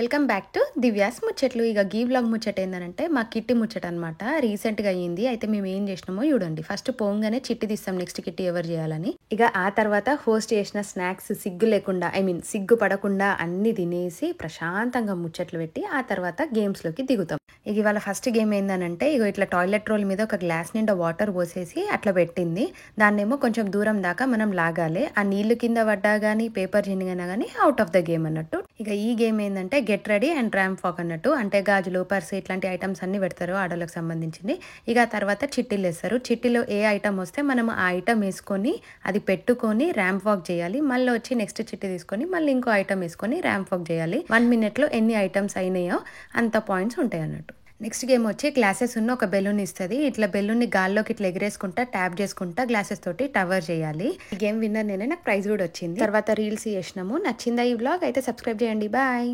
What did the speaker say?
Welcome back to Divya's ముచ్చట్లు. ఇక గీ vlog ముచ్చట ఏంటంటే మా కిట్టి ముచ్చట అనమాట. రీసెంట్గా అయ్యింది. అయితే మేము ఏం చేసినామో చూడండి. ఫస్ట్ పోంగానే చిట్టి తీస్తాం, నెక్స్ట్ కిట్టి ఎవరు చేయాలని. ఇక ఆ తర్వాత హోస్ట్ చేసిన స్నాక్స్ సిగ్గు లేకుండా సిగ్గు పడకుండా అన్ని తినేసి ప్రశాంతంగా ముచ్చట్లు పెట్టి ఆ తర్వాత గేమ్స్లోకి దిగుతాం. ఇక ఇవాళ ఫస్ట్ గేమ్ ఏందనంటే ఇక ఇట్లా టాయిలెట్ రోల్ మీద ఒక గ్లాస్ నిండా వాటర్ పోసేసి అట్లా పెట్టింది. దాన్నేమో కొంచెం దూరం దాకా మనం లాగాలి. ఆ నీళ్లు కింద పడ్డా కానీ పేపర్ చినిగినా కానీ అవుట్ ఆఫ్ ద గేమ్ అన్నట్టు. ఇక ఈ గేమ్ ఏంటంటే get ready and ramp walk అన్నట్టు. అంటే గాజులు, పర్సు ఇట్లాంటి ఐటమ్స్ అన్ని పెడతారు ఆడోళ్ళకి సంబంధించింది. ఇక ఆ తర్వాత చిట్టీలు వేస్తారు. చిట్టీలో ఏ ఐటమ్ వస్తే మనం ఆ ఐటమ్ వేసుకొని అది పెట్టుకొని ర్యాంప్ వాక్ చేయాలి. మళ్ళీ వచ్చి నెక్స్ట్ చిట్టి తీసుకొని మళ్ళీ ఇంకో ఐటమ్ వేసుకొని ర్యాంప్ వాక్ చేయాలి. 1 minute ఎన్ని ఐటమ్స్ అయినాయో అంత పాయింట్స్ ఉంటాయి అన్నట్టు. నెక్స్ట్ గేమ్ వచ్చి గ్లాసెస్ ఉన్న ఒక బెలూన్ ఇస్తుంది. ఇట్లా బెలూన్ని గాల్లోకి ఇట్లా ఎగరేసుకుంటా ట్యాప్ చేసుకుంటా గ్లాసెస్ తోటి టవర్ చేయాలి. ఈ గేమ్ విన్నర్ నేనే, నాకు ప్రైజ్ కూడా వచ్చింది. తర్వాత రీల్స్ చేసినాము. నచ్చిందా ఈ వ్లాగ్? అయితే సబ్స్క్రైబ్ చేయండి. బాయ్.